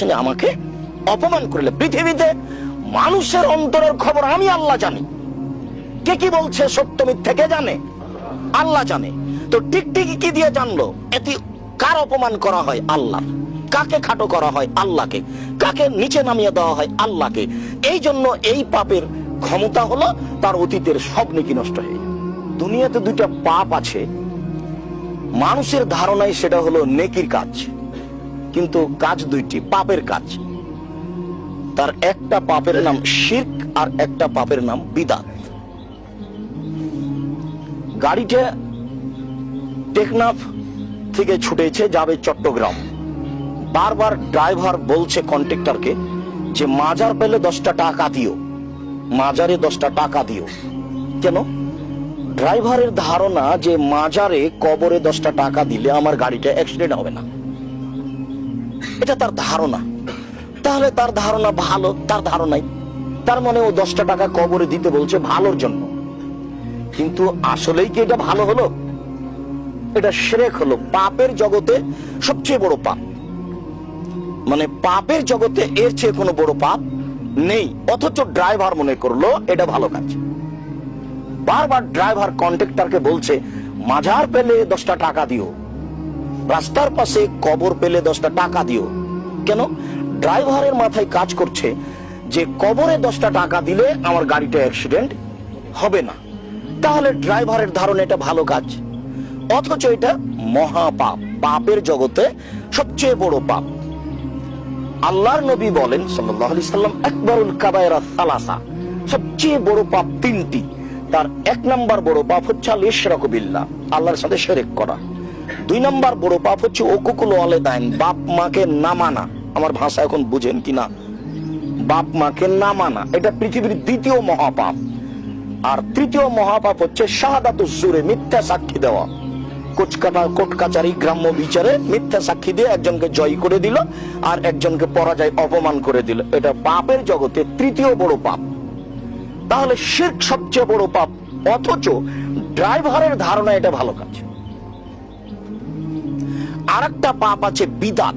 বলছেন যে আমাকে অপমান করলে। পৃথিবীতে মানুষের অন্তরের খবর আমি আল্লাহ জানি। কে কি বলছে সত্য মিথ্যা কে জানে? আল্লাহ জানে। তো টিকটিকি কি দিয়ে জানলো? এতে কার অপমান করা হয়? আল্লাহ। কাকে খাটো করা হয়? আল্লাহকে। কাকে নিচে নামিয়ে দেওয়া হয়? আল্লাহকে। এই জন্য এই পাপের ক্ষমতা হলো তার অতীতের সব নেকি নষ্ট হয়ে যায়। দুনিয়াতে দুইটা পাপ আছে, মানুষের ধারণায় সেটা হলো নেকির কাজ, কিন্তু কাজ দুইটি, পাপের কাজ। তার একটা পাপের নাম শিরক আর একটা পাপের নাম বিদআত। গাড়িটা টেকনাফ থেকে ছুটেছে, যাবে চট্টগ্রাম। বারবার ড্রাইভার বলছে কন্ট্রাক্টরকে যে মাজার পেলে 10টা টাকা দিও, মাজারে 10টা টাকা দিও। কেন? ড্রাইভারের ধারণা যে মাজারে কবরে 10টা টাকা দিলে আমার গাড়িটা অ্যাক্সিডেন্ট হবে না, এটা তার ধারণা। তাহলে তার ধারণা ভালো, তার ধারণাই, তার মানে ও 10টা টাকা কবরে দিতে বলছে ভালোর জন্য। কিন্তু আসলেই কি এটা ভালো হলো? এটা শিরক হলো। পাপের জগতে সবচেয়ে বড় পাপ, মানে পাপের জগতে এর চেয়ে কোনো বড় পাপ নেই। অথচ ড্রাইভার মনে করলো এটা ভালো কাজ। বারবার ড্রাইভার কন্ট্রাক্টরকে বলছে মাজার পেলে 10টা টাকা দিও, রাস্তার পাশে কবর পেলে 10টা টাকা দিও। কেন? ড্রাইভারের মাথায় কাজ করছে যে কবরে 10টা টাকা দিলে আমার গাড়িটা অ্যাক্সিডেন্ট হবে না। তাহলে ড্রাইভারের ধারণা এটা ভালো কাজ, অথচ এটা মহাপাপ, পাপের জগতে সবচেয়ে বড় পাপ। আল্লাহর নবী বলেন সাল্লাল্লাহু আলাইহি সাল্লাম, আকবারুল কাবায়রা সালাসা, সবচেয়ে বড় পাপ তিনটি। তার 1 নাম্বার বড় পাপ হচ্ছে আল ইশরাকু বিল্লাহ, আল্লাহর সাথে শিরক করা। 2 নাম্বার বড় পাপ হচ্ছে উকুকুল ওয়ালিদাইন, বাপ মাকে না মানা। আমার ভাষা এখন বুঝেন কিনা? বাপ মাকে না মানা, এটা পৃথিবীর দ্বিতীয় মহাপাপ। আর তৃতীয় মহাপাপ হচ্ছে শাহাদাতুজ জুরে, মিথ্যা সাক্ষী দেওয়া। কোর্ট কাচারি গ্রাম্য বিচারে মিথ্যা সাক্ষী দিয়ে একজনকে জয় করে দিল আর একজনকে পরাজয় অপমান করে দিল। এটা পাপের জগতে তৃতীয় বড় পাপ। তাহলে শিরক সবচেয়ে বড় পাপ, অথচ ড্রাইভারের ধারণা এটা ভালো কাজ। আরেকটা পাপ আছে বিদআত।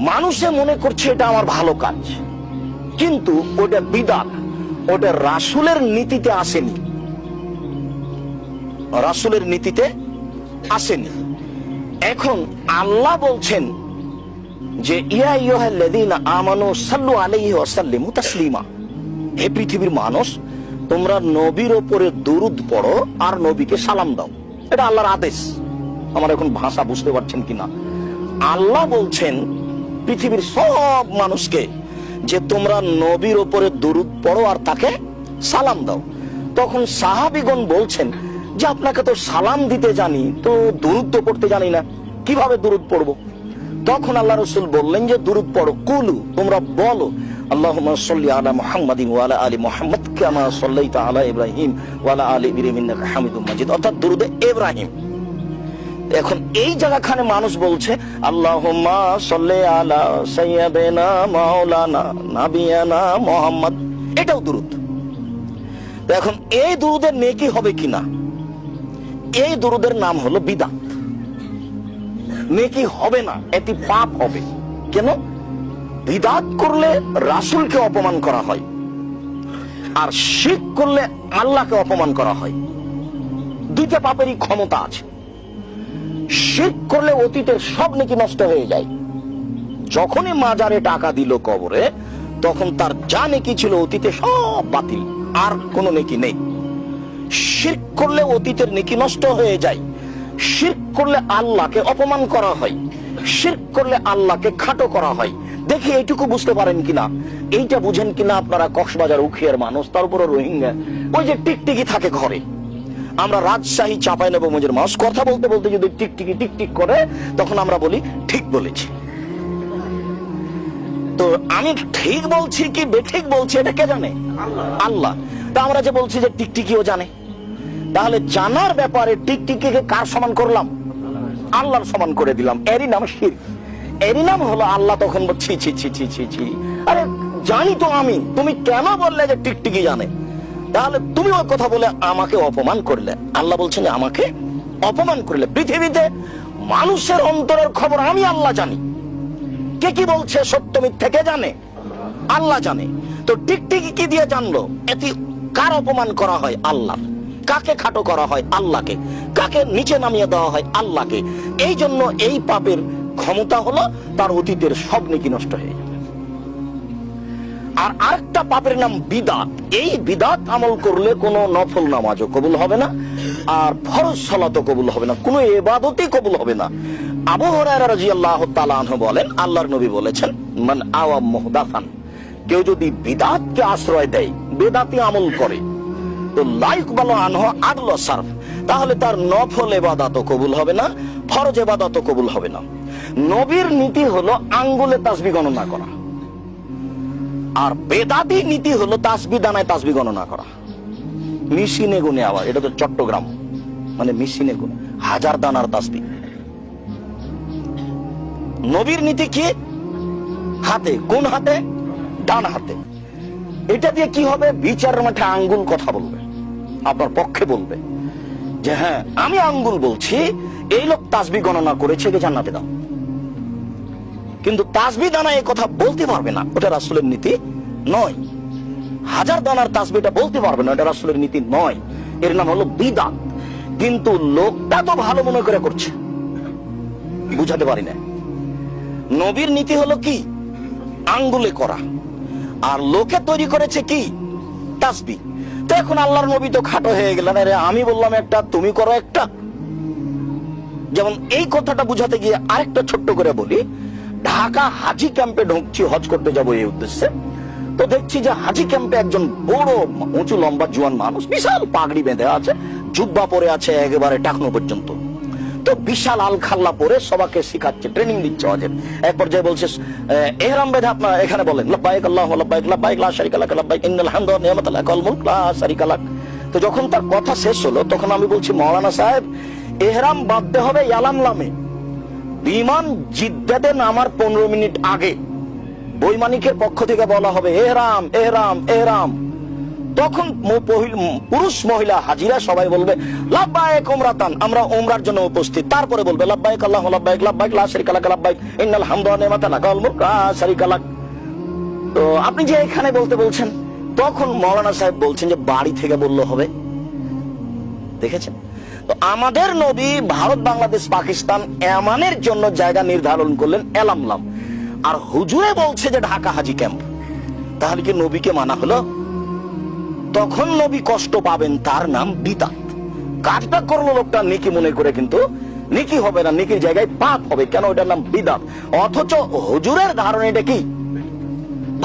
মানুষে মনে করছে এটা আমার ভালো কাজ, কিন্তু ওটা বিদআত, ওটা রাসূলের নীতিতে আসেনি, রাসূলের নীতিতে আসেনি। এখন আল্লাহ বলছেন যে ইয়া আইয়ুহাল্লাযীনা আমানু সাল্লু আলাইহি ওয়া সাল্লিমু তাসলিমা, হে পৃথিবীর মানুষ তোমরা নবীর উপরে দুরূদ পড়ো আর নবীকে সালাম দাও। এটা আল্লাহর আদেশ। আমার এখন ভাষা বুঝতে পারছেন কিনা? আল্লাহ বলছেন পৃথিবীর সব মানুষকে যে তোমরা নবীর উপরে দুরূদ পড়ো আর তাকে সালাম দাও। তখন সাহাবীগণ বলছেন যে আপনাকে তো সালাম দিতে জানি, তো দুরূদ তো পড়তে জানি না, কিভাবে দুরূদ পড়বো? তখন আল্লাহ রাসূল বললেন যে দুরূদ পড়ো, কুলু, তোমরা বলো আল্লাহুম্মা সাল্লি আলা মুহাম্মাদিন ওয়া আলা আলি মুহাম্মাদ কামা সাল্লাইতা আলা ইব্রাহিম ওয়া আলা আলি ইব্রাহিম ইন্নাকা হামিদুম মাজিদ, অর্থাৎ দুরূদে ইব্রাহিম। এখন এই জায়গাখানে মানুষ বলছে আল্লাহুম্মা সাল্লি আলা সাইয়্যিদিনা মাওলানা নাবিয়ানা মুহাম্মদ, এটাও দুরূদ। এখন এই দুরূদের নেকি হবে কিনা? এই দুরূদের নাম হলো বিদআত। নেকি হবে না, এটি পাপ হবে। কেন? বিদআত করলে রাসূলকে অপমান করা হয়, আর শিরক করলে আল্লাহকে অপমান করা হয়। দুইটা পাপেরই ক্ষমতা আছে। শিরক করলে অতীতের সব নেকি নষ্ট হয়ে যায়। যখনই মাজারে টাকা দিল কবরে, তখন তার যা নেকি ছিল অতীতে সব বাতিল, আর কোনো নেকি নেই। শিরক করলে অতীতের নেকি নষ্ট হয়ে যায়। শিরক করলে আল্লাহকে অপমান করা হয়, শিরক করলে আল্লাহকে খাটো করা হয়। দেখি এইটুকু বুঝতে পারেন কিনা, এইটা বুঝেন কিনা আপনারা? কক্সবাজার উখিয়ার মানুষ, তারপরে রোহিঙ্গা, ওই যে টিকটিকি থাকে ঘরে। আমরা রাজশাহী চাঁপাইনবাবগঞ্জের মানুষ, কথা বলতে বলতে যদি টিকটিকি টিকটিক করে, তখন আমরা বলি ঠিক বলেছি। তো আমি ঠিক বলছি কি বেঠিক বলছি এটা কে জানে? আল্লাহ। তা আমরা যে বলছি যে টিকটিকিও জানে, তাহলে জানার ব্যাপারে টিকটিকিকে কার সমান করলাম? আল্লাহর সমান করে দিলাম। এরই নাম শিরক, এরই নাম হলো আল্লাহ তখন বলছি ছি ছি ছি ছি ছি, আরে জানি তো আমি, তুমি কেন বললে যে টিকটিকি জানে? তাহলে তুমি ওই কথা বলে আমাকে অপমান করলে। আল্লাহ বলছেন আমাকে অপমান করলে। পৃথিবীতে মানুষের অন্তরের খবর আমি আল্লাহ জানি। কে কি বলছে সত্য মিথ্যে কে জানে? আল্লাহ জানে। তো টিকটিকি কি দিয়ে জানলো? এতে কার অপমান করা হয়? আল্লাহ। কাকে খাটো করা হয়? আল্লাহকে। কাকে নিচে নামিয়ে দেওয়া হয়? আল্লাহকে। এই জন্য এই পাপের ক্ষমতা হলো তার অতীতের সব নেকি নষ্ট হয়ে যাবে। আর আরেকটা পাপের নাম বিদাত। এই বিদাত আমল করলে কোনো নফল নামাজও কবুল হবে না, আর ফরজ সালাতও কবুল হবে না, কোনো ইবাদতই কবুল হবে না। আবু হুরায়রা রাদিয়াল্লাহু তাআলা আনহু বলেন, আল্লাহর নবী বলেছেন, মান আওয়া মুহদাসান, কেউ যদি বিদাতকে আশ্রয় দেয়, বেদাতি আমল করে, তো লা ইকবালু আনহু আদলু সারফ, তাহলে তার নফল ইবাদতও কবুল হবে না, ফরজ ইবাদতও কবুল হবে না। নবীর নীতি হলো আঙ্গুলে তাসবিহ গণনা করা, আর বেদাতি নীতি হলো তাসবিহ দানায় তাসবিহ গণনা করা, মেশিনে গুনে। আবার এটা তো চট্টগ্রাম, মানে মেশিনে গুনে 1000 দানার তাসবিহ। নবীর নীতি কি? হাতে। কোন হাতে? ডান হাতে। এটা দিয়ে কি হবে? বিচারের মাঠে আঙ্গুল কথা বলবে, আপনার পক্ষে বলবে যে হ্যাঁ আমি আঙ্গুল বলছি, এই লোক তাসবিহ গণনা করেছে, কে জান্নাতে দাও। কিন্তু তাসবিহ দানায় এই কথা বলতে পারবে না, ওটা রাসূলের নীতি নয়। 1000 দানার তাসবিহটা বলতে পারবে না, এটা রাসূলের নীতি নয়। এর নাম হলো বিদআত। কিন্তু লোকটা তো ভালো মনে করে করছে, বুঝাতে পারি না। নবীর নীতি হলো কি? আঙ্গুলে করা, আর লোকে তৈরি করেছে কি? তাসবিহ। তো এখন আল্লাহর নবী তো খাটো হয়ে গেলেন, আরে আমি বললাম একটা, তুমি করো একটা। যেমন এই কথাটা বুঝাতে গিয়ে আরেকটা ছোট্ট করে বলি, ঢাকা হাজি ক্যাম্পে ঢুকছি, হজ করতে যাবো এই উদ্দেশ্যে। তো দেখছি যে হাজি ক্যাম্পে একজন বড় উঁচু লম্বা জোয়ান মানুষ, বিশাল পাগড়ি বেঁধে আছে, জুব্বা পরে আছে একেবারে টাকনো পর্যন্ত। তো বিশাল আল খাল্লা পরে সবাইকে শিখাচ্ছে, ট্রেনিং দিচ্ছে হজের। এক পর্যায়ে বলছে ইহরাম বেঁধে আপনারা এখানে বলেন লাব্বাইক আল্লাহুম্মা লাব্বাইক লাব্বাইক লা শারীকা লাক লাব্বাইক ইন্নাল হামদা ওয়া নি'মাতা লাকা ওয়াল মুলক লা শারীকা লাক। তো যখন তার কথা শেষ হলো, তখন আমি বলছি, মাওলানা সাহেব, ইহরাম বাঁধতে হবে ইয়ালামলামে। বিমান জিদ্দাতে নামার 15 মিনিট আগে বৈমানিকের পক্ষ থেকে বলা হবে এহরাম এহরাম এহরাম। তখন পুরুষ মহিলা হাজিরা সবাই বলবে লাব্বাইক উমরাতান, আমরা উমরার জন্য উপস্থিত। তারপরে বলবে লাব্বাইক আল্লাহুম্মা লাব্বাইক লাব্বাইক লা শারীকা লাক লাব্বাইক ইন্নাল হামদা ওয়া নি'মাতা লাকা ওয়াল মুলক লা শারীকা লাক। তো আপনি যে এখানে বলতে বলছেন, তখন মাওলানা সাহেব বলছেন যে বাড়ি থেকে বললে হবে। দেখেছেন? তো আমাদের নবী ভারত, বাংলাদেশ, পাকিস্তান এমানের জন্য জায়গা নির্ধারণ করলেন এলামলাম, আর হুজুরে বলছে যে ঢাকা হাজি ক্যাম্প। তাহলে কি নবীকে মানা হলো? তখন নবী কষ্ট পাবেন, তার নাম বিদআত। কাজটা করলো লোকটা নেকি মনে করে, কিন্তু নেকি হবে না, নেকির জায়গায় পাপ হবে। কেন? এটার নাম বিদআত। অথচ হুজুরের ধারণা এটা কি?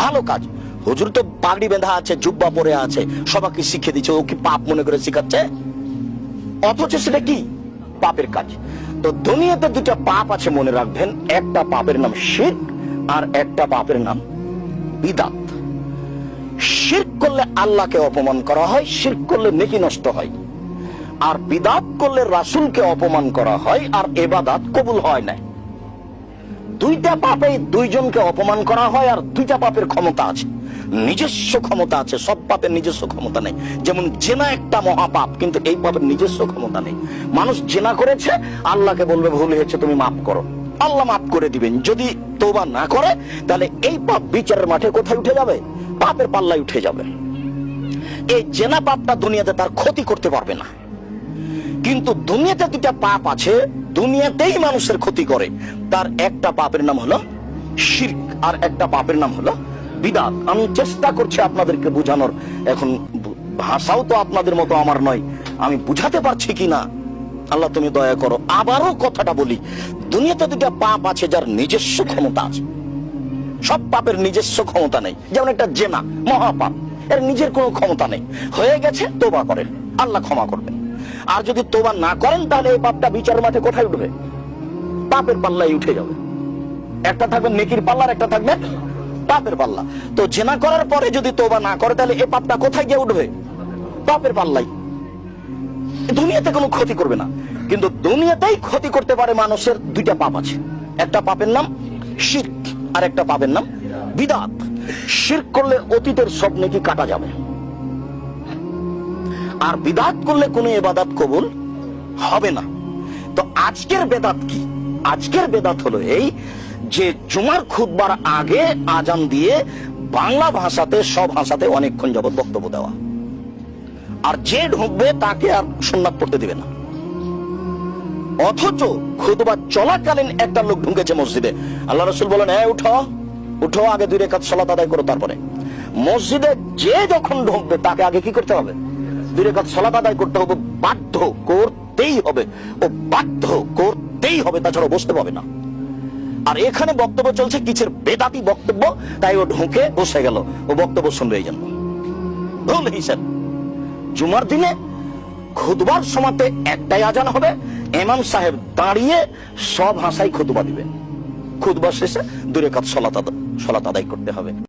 ভালো কাজ। হুজুর তো পাগড়ি বেঁধা আছে, জুব্বা পরে আছে, সবাইকে শিখিয়ে দিচ্ছে, ও কি পাপ মনে করে শিখাচ্ছে? অথচ সেটা কি? পাপের কাজ। তো দুনিয়াতে দুটা পাপ আছে, মনে রাখবেন। একটা পাপের নাম শিরক, আর একটা পাপের নাম বিদআত। শিরক করলে আল্লাহকে অপমান করা হয়, শিরক করলে নেকি নষ্ট হয়। আর বিদআত করলে রাসূলকে অপমান করা হয়, আর ইবাদত কবুল হয় না। দুইটা পাপে দুইজনকে অপমান করা হয়, আর দুইটা পাপের ক্ষমতা আছে, নিজস্ব ক্ষমতা আছে। সব পাপের নিজস্ব ক্ষমতা নেই। যেমন জেনা একটা মহাপাপ, কিন্তু এই পাপের নিজস্ব ক্ষমতা নেই। মানুষ জেনা করেছে, আল্লাহকে বলবে ভুল হয়েছে, তুমি মাফ করো, আল্লাহ মাফ করে দিবেন। যদি তওবা না করে, তাহলে এই পাপ বিচারের মাঠে কোথায় উঠে যাবে? পাপের পাল্লায় উঠে যাবে। এই জেনা পাপটা দুনিয়াতে তার ক্ষতি করতে পারবে না। কিন্তু দুনিয়াতে দুটা পাপ আছে, দুনিয়াতেই মানুষের ক্ষতি করে। তার একটা পাপের নাম হলো শিরক, আর একটা পাপের নাম হলো বিদআত। আমি চেষ্টা করছি আপনাদেরকে বোঝানোর। এখন ভাষাও তো আপনাদের মতো আমার নয়, আমি বুঝাতে পারছি কিনা আল্লাহ তুমি দয়া করো। আবারও কথাটা বলি, দুনিয়াতে দুটা পাপ আছে যার নিজস্ব ক্ষমতা আছে। সব পাপের নিজস্ব ক্ষমতা নেই। যেমন একটা জেনা মহাপাপ, এর নিজের কোনো ক্ষমতা নেই। হয়ে গেছে, তওবা করেন, আল্লাহ ক্ষমা করবেন। আর যদি তওবা না করেন, তাহলে এই পাপটা বিচার মাঠে কোথায় উঠবে? পাপের পাল্লায় উঠে যাবে। একটা থাকবে নেকির পাল্লা, আর একটা থাকবে পাপের পাল্লা। তো জেনা করার পরে যদি তওবা না করে, তাহলে এই পাপটা কোথায় গিয়ে উঠবে? পাপের পাল্লাই। দুনিয়াতে কোনো ক্ষতি করবে না, কিন্তু দুনিয়াতেই ক্ষতি করতে পারে মানুষের দুইটা পাপ আছে। একটা পাপের নাম শিরক, আর একটা পাপের নাম বিদআত। শিরক করলে অতীতের সব নেকি কাটা যাবে, আর বিদআত করলে কোনো ইবাদত কবুল হবে না। তো আজকের বেদাত কি? আজকের বেদাত হলো এই যে জুমার খুতবার আগে আজান দিয়ে বাংলা ভাষাতে সব ভাষাতে অনেকক্ষণ যাবত বক্তব্য দেওয়া, আর যে ঢুকবে তাকে আর সুন্নাত পড়তে দিবে না। অথচ খুতবা চলাকালীন একটা লোক ঢুকেছে মসজিদে, আল্লাহ রাসূল বলেন, উঠো উঠো, আগে 2 রাকাত সালাত আদায় করো। তারপরে মসজিদে যে যখন ঢুকবে তাকে আগে কি করতে হবে? 2 রাকাত সালাত আদায় করতে হবে, বাধ্য করতেই হবে, ও বাধ্য করতেই হবে, তাছাড়া বসতে পাবে না। আর এখানে বক্তব্য চলছে কিসের? বেদাতি বক্তব্য, তাই ও ঢুকে বসে গেল, ও বক্তব্য শুনবে এই জন্য। ভুল হিসেব। জুমার দিনে খুতবার সময়তে একটাই আজান হবে, ইমাম সাহেব দাঁড়িয়ে সব ভাষায় খুতবা দিবেন, খুতবা শেষে 2 রাকাত সালাত আদায় করতে হবে।